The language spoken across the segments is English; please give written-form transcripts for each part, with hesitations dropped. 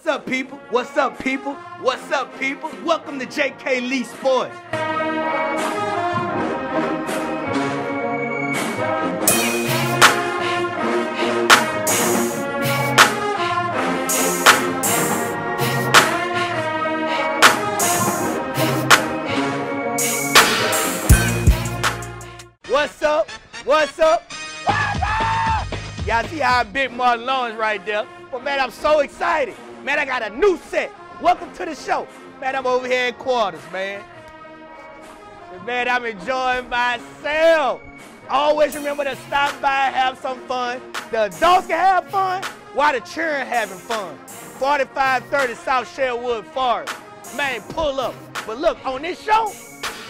What's up, people? What's up, people? What's up, people? Welcome to JK Lee Sportz. What's up? What's up? Y'all see how I bit my lungs right there? But man, I'm so excited. Man, I got a new set. Welcome to the show. Man, I'm over here in quarters, man. And man, I'm enjoying myself. Always remember to stop by and have some fun. The adults can have fun while the children having fun. 4530 South Sherwood Forest. Man, pull up. But look, on this show,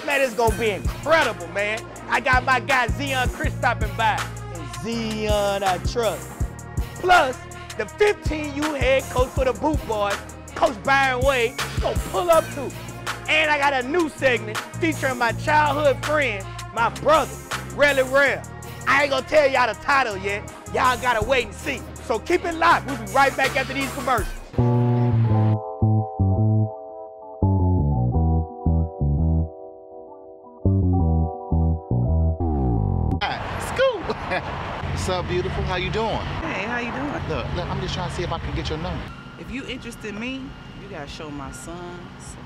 man, it's gonna be incredible, man. I got my guy Zeon Chriss stopping by. And Zeon I trust. Plus, the 15U head coach for the Boot Boys, Coach Byron Wade, gonna pull up too. And I got a new segment featuring my childhood friend, my brother, Relly Rell. I ain't gonna tell y'all the title yet. Y'all gotta wait and see. So keep it locked. We'll be right back after these commercials. What's up, beautiful? How you doing? Hey, how you doing? Look, I'm just trying to see if I can get your number. If you interested in me, you gotta show my son some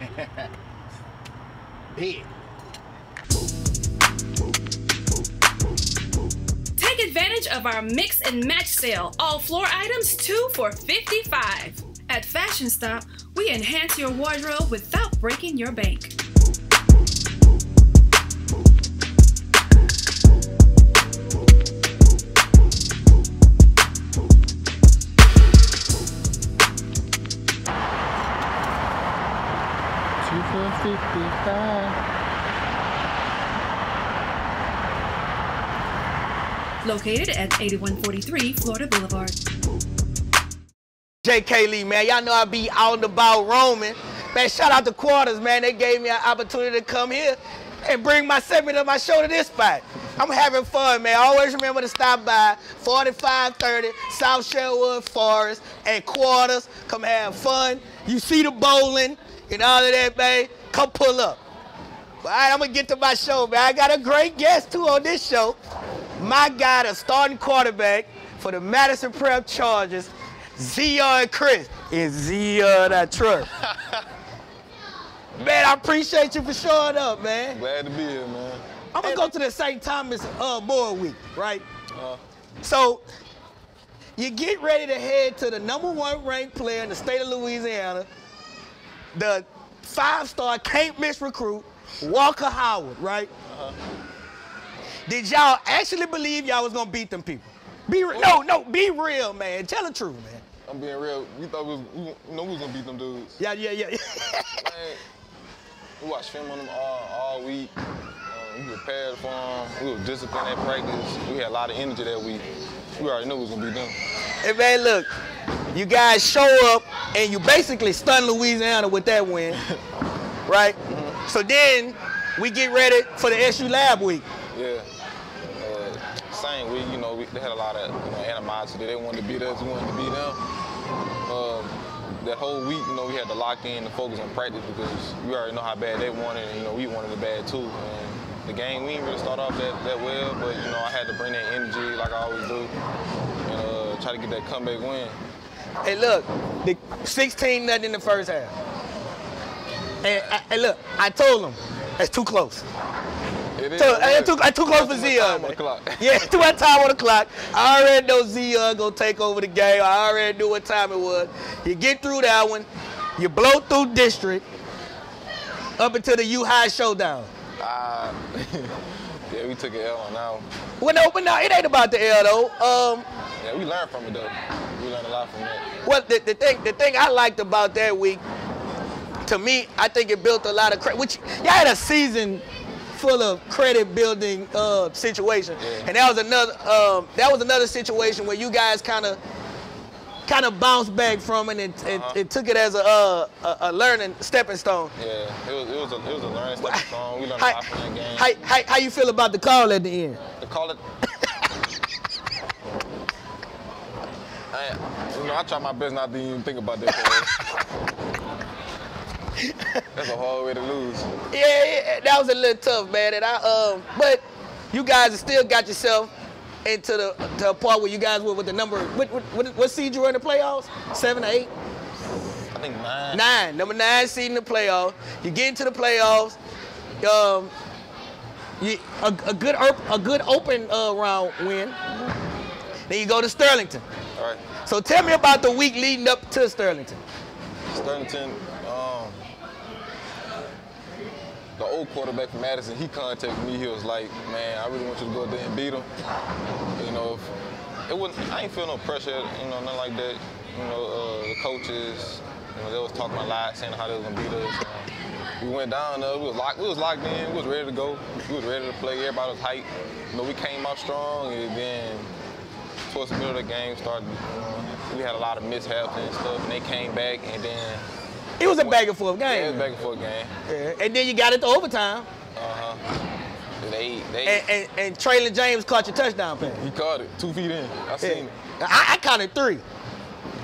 love. Big. Take advantage of our mix and match sale. All floor items 2 for $55. At Fashion Stop, we enhance your wardrobe without breaking your bank. Two for $55. Located at 8143 Florida Boulevard. JK Lee, man, y'all know I be out and about roaming. Man, shout out to Quarters, man. They gave me an opportunity to come here and bring my segment of my show to this spot. I'm having fun, man. Always remember to stop by 4530 South Sherwood Forest and Quarters. Come have fun. You see the bowling and all of that, man. Come pull up. All right, I'm going to get to my show, man. I got a great guest, too, on this show. My guy, the starting quarterback for the Madison Prep Chargers, Zeon Chriss. And Zeon I trust. Man, I appreciate you for showing up, man. Glad to be here, man. I'm gonna go to the St. Thomas More Week, right? So you get ready to head to the #1 ranked player in the state of Louisiana, the 5-star can't miss recruit, Walker Howard, right? Did y'all actually believe y'all was gonna beat them people? Be real, man. Tell the truth, man. I'm being real. We thought we was gonna beat them dudes. Yeah. Man, we watched film on them all week. We prepared for them. We were disciplined at practice. We had a lot of energy that week. We already knew we was gonna beat them. Hey, man, look, you guys show up and you basically stun Louisiana with that win, right? So then we get ready for the SU Lab Week. Yeah. Same week, they had a lot of animosity. They wanted to beat us, we wanted to beat them. That whole week, we had to lock in and focus on practice because we already know how bad they wanted, and we wanted it bad too. And the game, we didn't really start off that well, but I had to bring that energy like I always do, and try to get that comeback win. Hey, look, the 16-0 in the first half. And look, I told them that's too close. Too close for Zeon. Yeah, too much time on the clock. I already know Zeon gonna take over the game. I already knew what time it was. You get through that one, you blow through district, up until the U-High showdown. Yeah, we took an L on that one. Well, no, but no, it ain't about the L though. Yeah, we learned from it though. We learned a lot from that. Well, the thing I liked about that week, to me, I think it built a lot of credit. Which y'all had a season full of credit building situation, and that was another situation where you guys kind of kind of bounced back from it and took it as a learning stepping stone. Yeah, it was a learning stepping stone. We learned a lot from that game. How you feel about the call at the end? The call it. I try my best not to even think about that. That's a hard way to lose. Yeah, that was a little tough, man. And but you guys still got yourself into the part where you guys were with the number. What seed you were in the playoffs? 7 or 8? I think 9. 9. Number 9 seed in the playoffs. You get into the playoffs. A good open round win. Then you go to Sterlington. All right. So tell me about the week leading up to Sterlington. Sterlington, the old quarterback from Madison, he contacted me. He was like, "Man, I really want you to go out there and beat him." You know, I ain't feel no pressure, you know, nothing like that. You know, the coaches, you know, they was talking a lot, saying how they was gonna beat us. We went down there. We was locked in. We was ready to go. We was ready to play. Everybody was hyped. You know, we came out strong, and then towards the middle of the game started, we had a lot of mishaps and stuff, and they came back, and then it was a back and forth game. Yeah, it was a back and forth game. Yeah. And then you got it to overtime. And Traylon James caught your touchdown pass. He caught it 2 feet in. I seen it. I counted 3,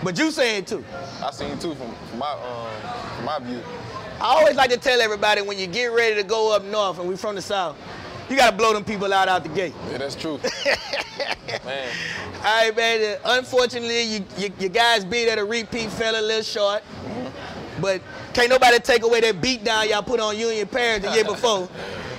but you saying 2. I seen 2 from my view. I always like to tell everybody when you get ready to go up north, and we from the South, you got to blow them people out the gate. Yeah, that's true. Man. All right, man. Unfortunately, you guys beat at a repeat, fell a little short. But can't nobody take away that beat down y'all put on you and your parents the year before.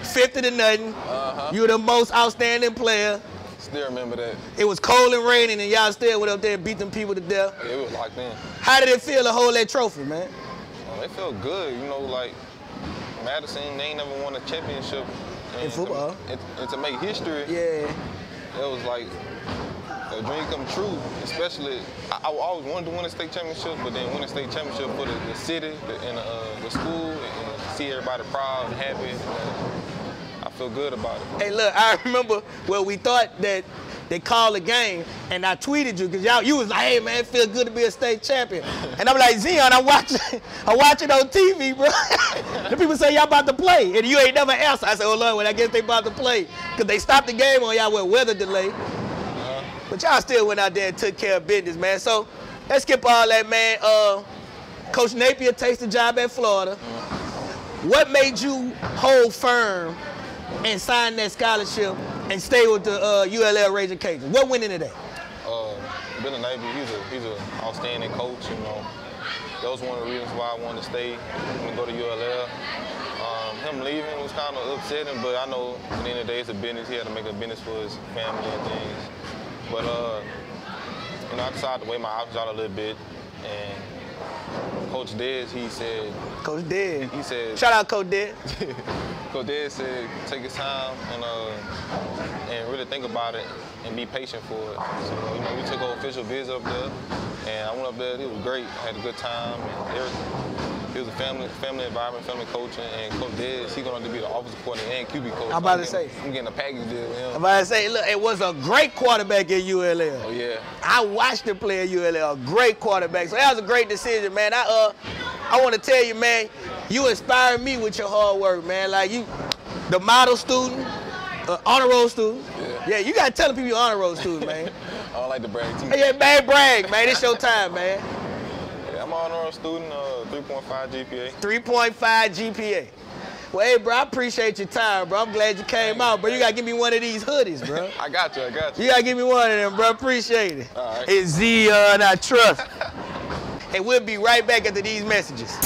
50-0. You were the most outstanding player. Still remember that. It was cold and raining, and y'all still went up there and beat them people to death. Yeah, it was locked in. How did it feel to hold that trophy, man? It felt good. You know, like Madison, they ain't never won a championship. In football. And to make history, yeah, it was like a dream come true. Especially, I always wanted to win a state championship, but then win a state championship for the city and the school, and see everybody proud and happy. I feel good about it. Hey, look, I remember where we thought that they called the game, and I tweeted you because you was like, "Hey man, it feels good to be a state champion." And I'm like, "Zeon, I'm watching on TV, bro." The people say y'all about to play, and you ain't never answer. I said, "Oh Lord, well I guess they about to play," because they stopped the game on y'all with weather delay. But y'all still went out there and took care of business, man. So let's skip all that, man. Coach Napier takes the job at Florida. What made you hold firm and sign that scholarship and stay with the ULL Raging Cajuns? What went into that? Billy Napier, he's an outstanding coach. You know, that was one of the reasons why I wanted to stay and go to ULL. Him leaving was kind of upsetting, but I know at the end of the day it's a business. He had to make a business for his family and things. But you know, I decided to weigh my options out a little bit, and Coach Dez, he said. Coach Dez. He said. Shout out Coach Dez. Coach Dez said, take his time and really think about it and be patient for it. So, you know, we took an official visit up there, and I went up there. It was great. I had a good time and everything. It was a family environment, family coaching, and Coach Dez, he's going to be the offensive coordinator and QB coach. I'm about to say. I'm getting a package deal with him. I'm about to say, look, it was a great quarterback at ULL. Oh, yeah. I watched him play at ULL, a great quarterback. So that was a great decision, man. I want to tell you, man, you inspired me with your hard work, man. Like you, the model student, honor roll student. Yeah, you got to tell the people you're honor roll student, man. I don't like to brag too. Yeah, man, brag, man. It's your time, man. I'm an honor roll student, 3.5 GPA. 3.5 GPA. Well, hey, bro, I appreciate your time, bro. I'm glad you came out, bro. You got to give me one of these hoodies, bro. I got you. You got to give me one of them, bro. Appreciate it. All right. It's Zeon, I trust. And we'll be right back after these messages.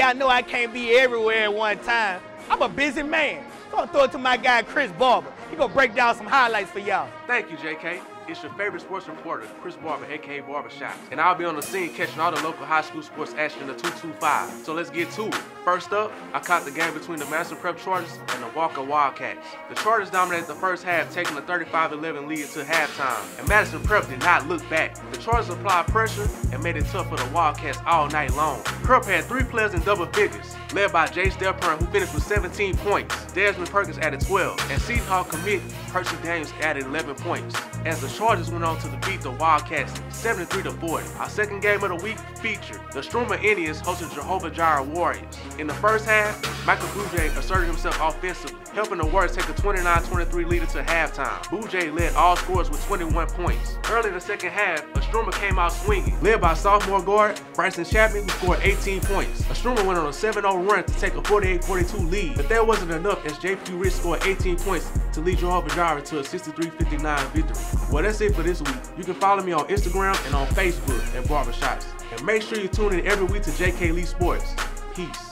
I know I can't be everywhere at one time. I'm a busy man. So I'll throw it to my guy, Chris Barber. He gonna break down some highlights for y'all. Thank you, JK. It's your favorite sports reporter, Chris Barber, aka Barbershop, and I'll be on the scene catching all the local high school sports action in the 225. So let's get to it. First up, I caught the game between the Madison Prep Chargers and the Walker Wildcats. The Chargers dominated the first half, taking a 35-11 lead until halftime, and Madison Prep did not look back. The Chargers applied pressure and made it tough for the Wildcats all night long. Prep had 3 players in double figures, led by Jace Delpern, who finished with 17 points. Desmond Perkins added 12, and Seton Hall commit Percy Daniels added 11 points, as the Chargers went on to defeat the Wildcats 73-40. Our second game of the week featured the Struma Indians hosted Jehovah Jireh Warriors. In the first half, Michael Boujay asserted himself offensively, helping the Warriors take a 29-23 lead until halftime. Boujay led all scorers with 21 points. Early in the second half, Struma came out swinging, led by sophomore guard Bryson Chapman, who scored 18 points. Struma went on a 7-0 run to take a 48-42 lead, but that wasn't enough as J.P. Rich scored 18 points to lead Jehovah Jireh to a 63-59 victory. Well, that's it for this week. You can follow me on Instagram and on Facebook at Barbershops. And make sure you tune in every week to JK Lee Sportz. Peace.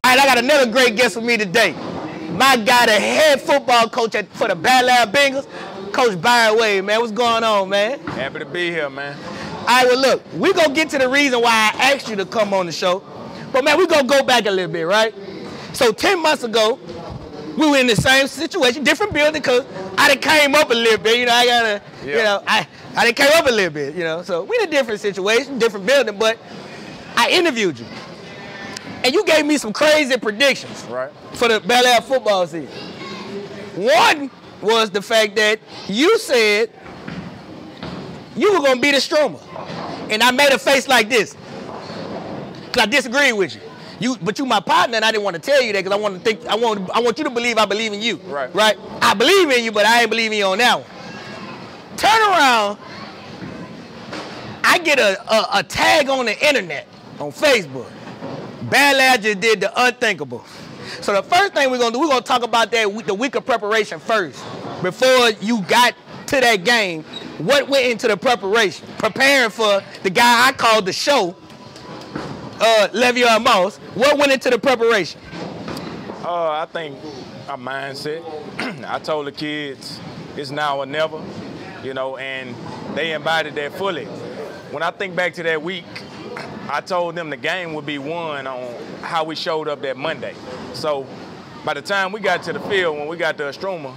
I got another great guest with me today. My guy, the head football coach for the Bad Lab Bengals, Coach Byron Wade, man. What's going on, man? Happy to be here, man. All right, well, look, we're going to get to the reason why I asked you to come on the show. But, man, we're going to go back a little bit, right? So 10 months ago, we were in the same situation, different building, because I done came up a little bit. You know, I got to, you know, I done came up a little bit, you know. So we in a different situation, different building, but I interviewed you. And you gave me some crazy predictions for the Bel Air football season. One was the fact that you said you were going to beat a Struma. And I made a face like this, because I disagreed with you. But you my partner, and I didn't want to tell you that because I want you to believe I believe in you. Right? I believe in you, but I ain't believe in you on that one. Turn around, I get a tag on the internet, on Facebook. Bad Lad just did the unthinkable. So the first thing we're gonna do, we're gonna talk about that the week of preparation first. Before you got to that game, what went into the preparation? Preparing for the guy I called the show, Le'Veon Moss. What went into the preparation? I think our mindset. I told the kids it's now or never, you know, and they embodied that fully. When I think back to that week, I told them the game would be won on how we showed up that Monday. So by the time we got to the field, when we got to Struma,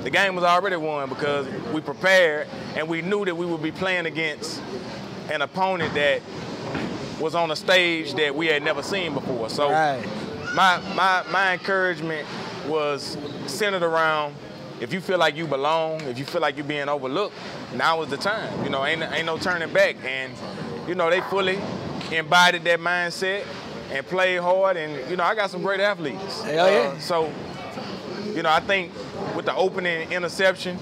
the game was already won because we prepared and we knew that we would be playing against an opponent that was on a stage that we had never seen before. So my encouragement was centered around, if you feel like you belong, if you feel like you're being overlooked, now is the time. You know, ain't no turning back. And, you know, they fully embodied that mindset and played hard, and you know I got some great athletes. So, you know, I think with the opening interception,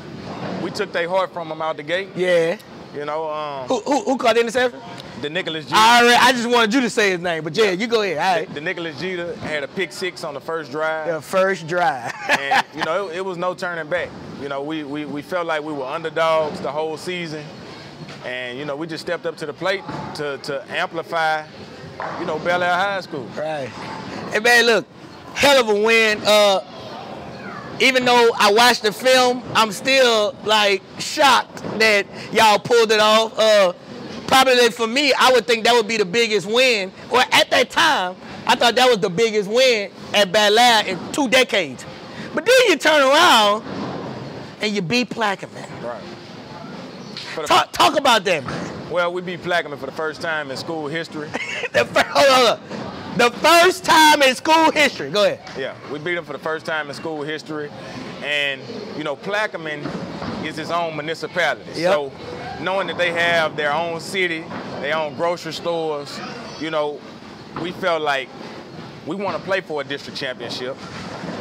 we took their heart from them out the gate. Yeah. You know, who caught the interception? The Nicholas Jeter. I just wanted you to say his name, but yeah, you go ahead. All right. The Nicholas Jeter had a pick 6 on the first drive. The first drive. And you know, it was no turning back. You know, we felt like we were underdogs the whole season. And, you know, we just stepped up to the plate to amplify, you know, Bel Air High School. Right. Hey, man, look, hell of a win. Even though I watched the film, I'm still, like, shocked that y'all pulled it off. Probably for me, I would think that would be the biggest win. Or at that time, I thought that was the biggest win at Bel Air in 2 decades. But then you turn around and you beat Plaquemine. Right. Talk about that, man. Well, we beat Plaquemine for the first time in school history. Hold on. The first time in school history. Go ahead. Yeah, we beat them for the first time in school history. And, you know, Plaquemine is its own municipality. Yep. So knowing that they have their own city, their own grocery stores, you know, we felt like we want to play for a district championship.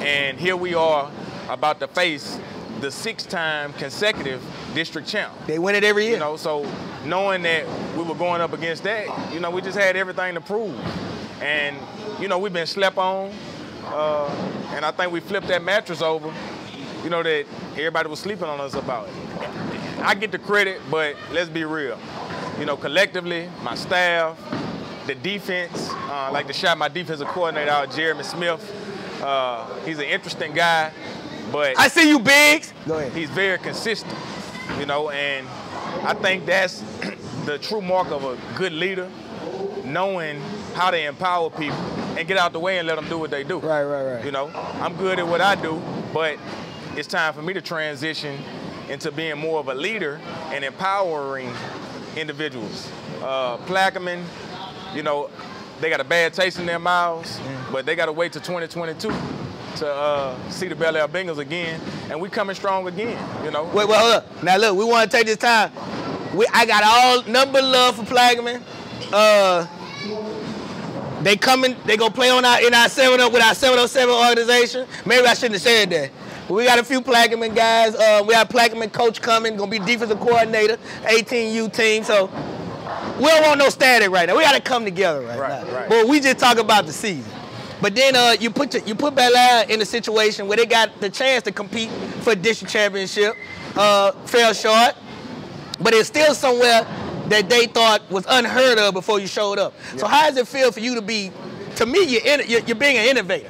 And here we are about to face the 6-time consecutive district champ. They win it every year. You know, so knowing that we were going up against that, you know, we just had everything to prove. And, you know, we've been slept on. And I think we flipped that mattress over, you know, that everybody was sleeping on us about it. I get the credit, but let's be real. You know, collectively, my staff, the defense, like to shout my defensive coordinator out, Jeremy Smith. He's an interesting guy, but I see you, Biggs. Go ahead. He's very consistent, you know, and I think that's the true mark of a good leader, knowing how to empower people and get out the way and let them do what they do. Right. You know, I'm good at what I do, but it's time for me to transition into being more of a leader and empowering individuals. Plaquemine, you know, they got a bad taste in their mouths, but they got to wait till 2022 to see the Bel Air Bengals again, and we coming strong again, you know. Wait, hold up. Now look, we want to take this time. I got all number love for Plaquemine. They gonna play on in our 707 organization. Maybe I shouldn't have said that. But we got a few Plaquemine guys. We got a Plaquemine coach coming, gonna be defensive coordinator, 18U team. So we don't want no static right now. We gotta come together right now. Right. But we just talk about the season. But then you put Bel Air in a situation where they got the chance to compete for district championship. Fell short, but it's still somewhere that they thought was unheard of before you showed up. Yeah. So how does it feel for you to be? To me, you're being an innovator.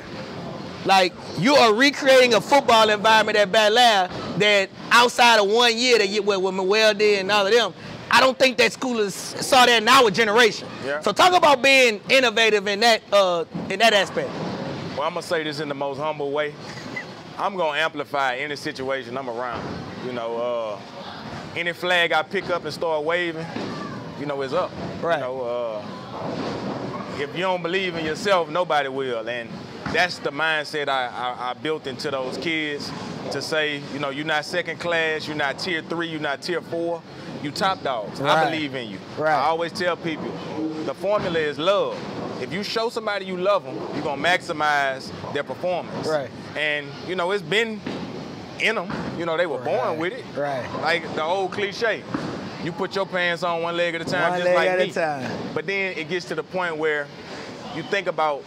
Like, you are recreating a football environment at Bel Air that outside of 1 year that what Manuel did and all of them, I don't think that school saw that in our generation. Yeah. So talk about being innovative in that aspect. Well, I'm gonna say this in the most humble way. I'm gonna amplify any situation I'm around. You know, any flag I pick up and start waving, you know, it's up. Right. You know, if you don't believe in yourself, nobody will. And that's the mindset I built into those kids to say, you know, you're not second class, you're not tier 3, you're not tier 4, you top dogs. Right. I believe in you. Right. I always tell people, the formula is love. If you show somebody you love them, you're gonna maximize their performance. Right. And, you know, it's been in them. You know, they were born with it. Right. Like the old cliche. You put your pants on one leg at a time, one just leg like at me. a time. But then it gets to the point where you think about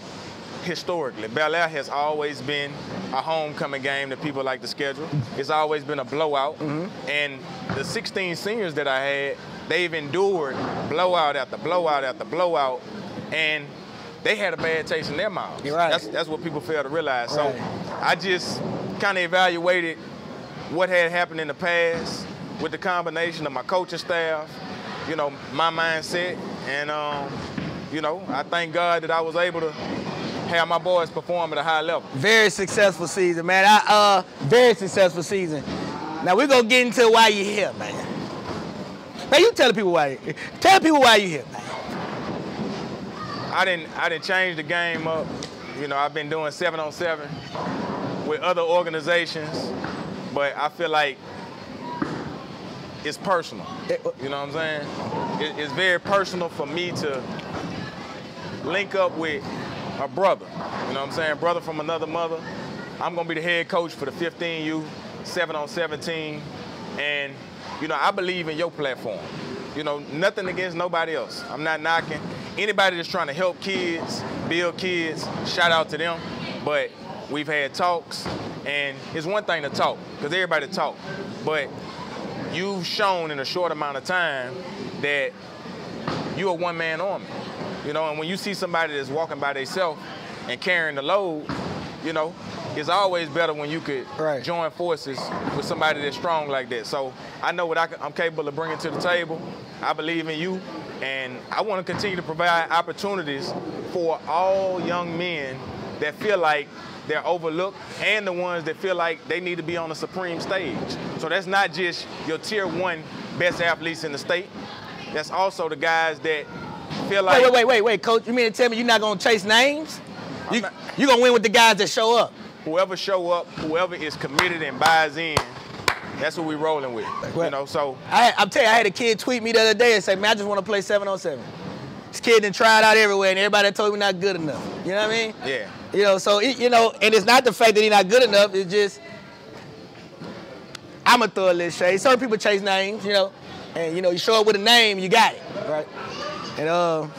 historically, Bel Air has always been a homecoming game that people like to schedule. It's always been a blowout. Mm-hmm. And the 16 seniors that I had, they've endured blowout after blowout after blowout, and they had a bad taste in their mouths. You're right. That's what people fail to realize. Right. So I just kind of evaluated what had happened in the past with the combination of my coaching staff, you know, my mindset, and you know, I thank God that I was able to have my boys perform at a high level. Very successful season, man. Very successful season. Now we're gonna get into why you're here, man. Now you tell people why you're here, man. I didn't change the game up. You know, I've been doing 7-on-7 with other organizations, but I feel like it's personal. You know what I'm saying? It's very personal for me to link up with a brother. You know what I'm saying? Brother from another mother. I'm gonna be the head coach for the 15U 7-on-7 team, and you know, I believe in your platform. You know, nothing against nobody else. I'm not knocking anybody that's trying to help kids, build kids. Shout out to them. But we've had talks, and it's one thing to talk, because everybody talk, but you've shown in a short amount of time that you're a one-man army. You know, and when you see somebody that's walking by themselves and carrying the load, you know, it's always better when you could join forces with somebody that's strong like that. So I know what I'm capable of bringing to the table. I believe in you, and I want to continue to provide opportunities for all young men that feel like they're overlooked and the ones that feel like they need to be on the supreme stage. So that's not just your tier 1 best athletes in the state. That's also the guys that feel like... Wait, Coach. You mean to tell me you're not going to chase names? You're going to win with the guys that show up. Whoever show up, whoever is committed and buys in, that's what we're rolling with, you know, so. I'm telling you, I had a kid tweet me the other day and say, man, I just want to play 7-on-7. This kid done tried out everywhere and everybody told me not good enough. You know what I mean? Yeah. You know, so, you know, and it's not the fact that he's not good enough, it's just, I'm going to throw a little shade. Certain people chase names, you know, and, you know, you show up with a name, you got it, right? And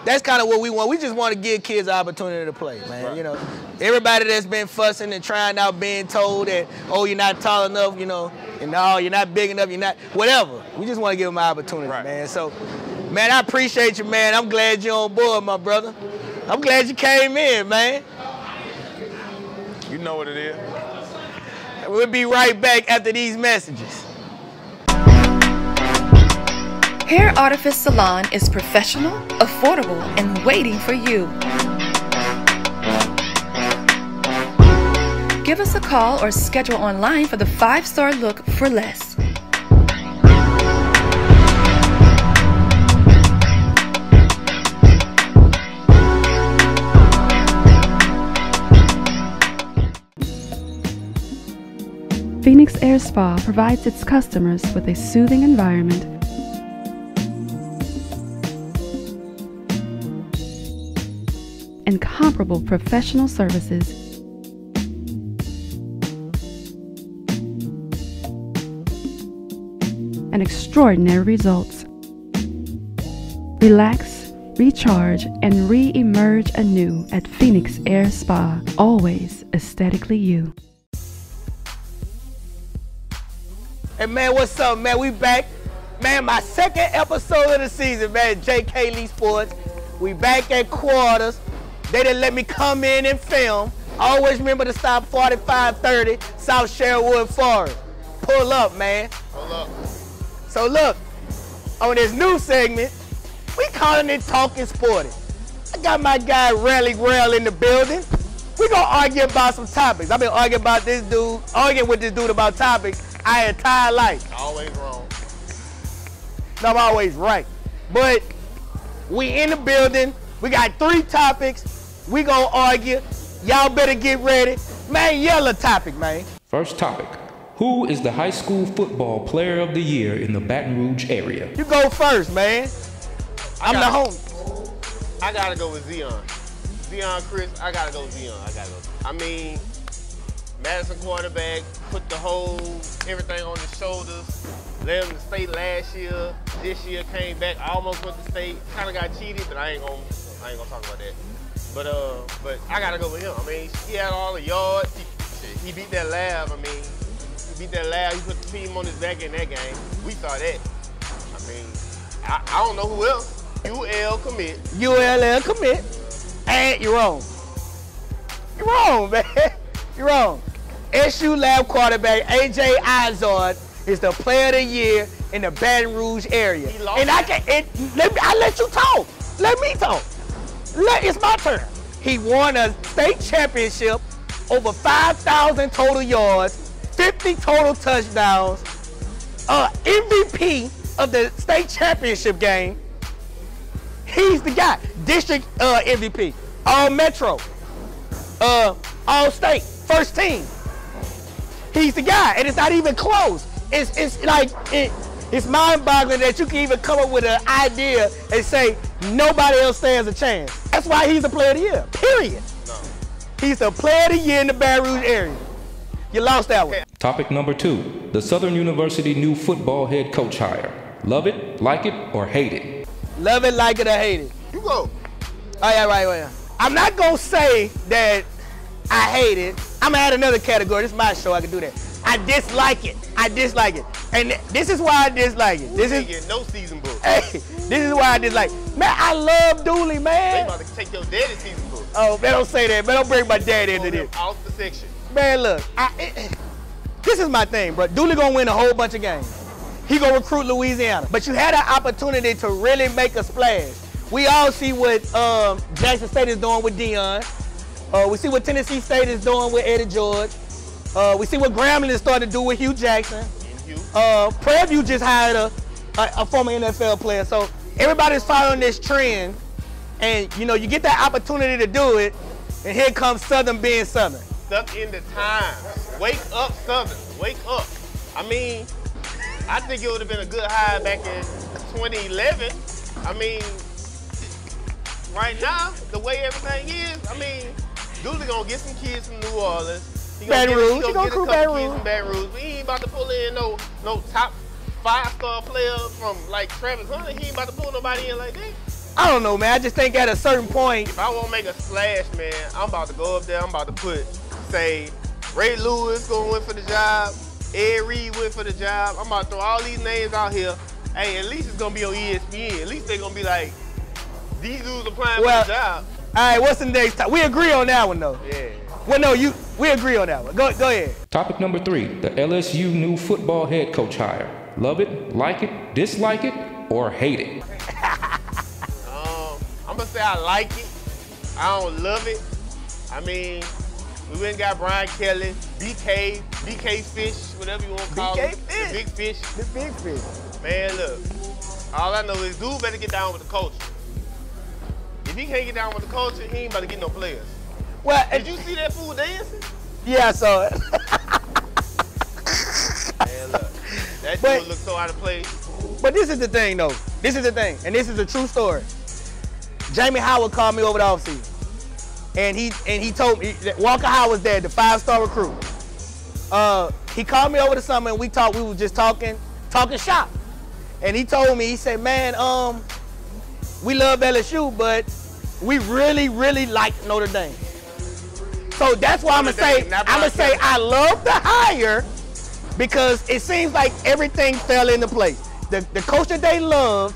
that's kind of what we want. We just want to give kids an opportunity to play, man, right. You know. Everybody that's been fussing and trying out being told that, oh, you're not tall enough, you know, and no, you're not big enough, you're not, whatever. We just want to give them an opportunity, right. Man. So, man, I appreciate you, man. I'm glad you're on board, my brother. I'm glad you came in, man. You know what it is. We'll be right back after these messages. Hair Artifice Salon is professional, affordable, and waiting for you. Give us a call or schedule online for the 5-star look for less. Phoenix Air Spa provides its customers with a soothing environment and comparable professional services. And extraordinary results. Relax, recharge, and re-emerge anew at Phoenix Air Spa. Always aesthetically you. Hey man, what's up, man? We back. Man, my second episode of the season, man. JK Lee Sportz. We back at quarters. They didn't let me come in and film. Always remember to stop 4530 South Sherwood Forest. Pull up, man. Pull up. So look, on this new segment, we calling it Talking Sporty. I got my guy Relly Rell in the building. We gonna argue about some topics. I've been arguing with this dude about topics our entire life. Always wrong. No, I'm always right. But we in the building. We got 3 topics. We gonna argue. Y'all better get ready. Man, yell a topic, man. First topic. Who is the high school football player of the year in the Baton Rouge area? You go first, man. I'm the homie. I gotta go with Zeon. Zeon Chriss, I gotta go Zeon. I mean, Madison quarterback, put the whole everything on his shoulders. Led him to state last year. This year came back, almost went to state. Kind of got cheated, but I ain't gonna talk about that. But I gotta go with him. I mean, he had all the yards. He beat that lab. I mean, he beat that lab. He put the team on his back in that game. We saw that. I mean, I don't know who else. UL commit. ULL commit. And you're wrong. You're wrong, man. You're wrong. SU Lab quarterback A.J. Izard is the player of the year in the Baton Rouge area. And I let you talk. Let me talk. It's my turn. He won a state championship, over 5,000 total yards, 50 total touchdowns, MVP of the state championship game. He's the guy. District MVP, all Metro, all state, first team. He's the guy, and it's not even close. It's mind-boggling that you can even come up with an idea and say nobody else stands a chance. That's why he's the player of the year, period. No. He's the player of the year in the Baton Rouge area. You lost that one. Topic number 2, the Southern University new football head coach hire. Love it, like it, or hate it? Love it, like it, or hate it. You go. Oh, yeah, right. I'm not going to say that I hate it. I'm going to add another category. This is my show. I can do that. I dislike it. And this is why I dislike it. This is no season book. Hey, this is why I dislike it. Man, I love Dooley, man. They about to take your daddy's season book. Oh, man, don't say that. Man, don't bring my dad into this. Out the section. Man, look. This is my thing, bro. Dooley going to win a whole bunch of games. He going to recruit Louisiana. But you had an opportunity to really make a splash. We all see what Jackson State is doing with Dion. We see what Tennessee State is doing with Eddie George. We see what Grambling is starting to do with Hugh Jackson. Prairie View just hired a former NFL player. So everybody's following this trend, and you know, you get that opportunity to do it, and here comes Southern being Southern. Stuck in the times. Wake up, Southern. Wake up. I mean, I think it would have been a good hire back in 2011. I mean, right now, the way everything is, I mean, Dooley gonna get some kids from New Orleans. He gonna get a couple kids from Baton Rouge. But he ain't about to pull in no top 5-star player from like Travis Hunter. He ain't about to pull nobody in like that. I don't know, man. I just think at a certain point, if I want to make a splash, man, I'm about to go up there. I'm about to put, say, Ray Lewis gonna win for the job. Ed Reed went for the job. I'm about to throw all these names out here. Hey, at least it's gonna be on ESPN. At least they're gonna be like, these dudes applying for the job. All right, what's the next topic? We agree on that one though. Yeah. Well, no, we agree on that one. Go ahead. Topic number 3, the LSU new football head coach hire. Love it, like it, dislike it, or hate it? I'm gonna say I like it. I don't love it. I mean, we went and got Brian Kelly, BK Fish, whatever you want to call it. The big fish. The big fish. Man, look, all I know is dude better get down with the culture. If he can't get down with the culture, he ain't about to get no players. Well, did you see that fool dancing? Yeah, I saw it. Man, look, that dude looked so out of place. But this is the thing, though. This is the thing, and this is a true story. Jamie Howard called me over the offseason, and he told me that Walker Howard's there, the 5-star recruit. He called me over the summer, and we talked. We were just talking shop, and he told me, he said, "Man, we love LSU, but we really, really like Notre Dame." So that's why I'm gonna say I love the hire, because it seems like everything fell into place. The coach that they loved,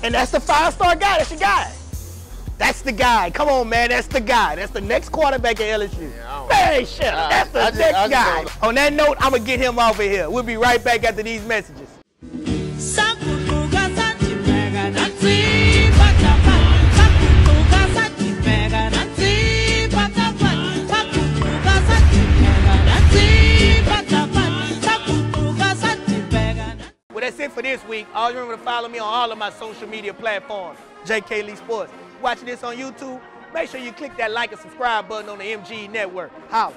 and that's the 5-star guy. That's the guy. That's the guy. Come on, man. That's the guy. That's the next quarterback at LSU. Yeah, man, shut up. That's the next guy. On that note, I'm going to get him off of here. We'll be right back after these messages. Well, that's it for this week. Always remember to follow me on all of my social media platforms. JK Lee Sportz. Watching this on YouTube, make sure you click that like and subscribe button on the MG Network. Holla.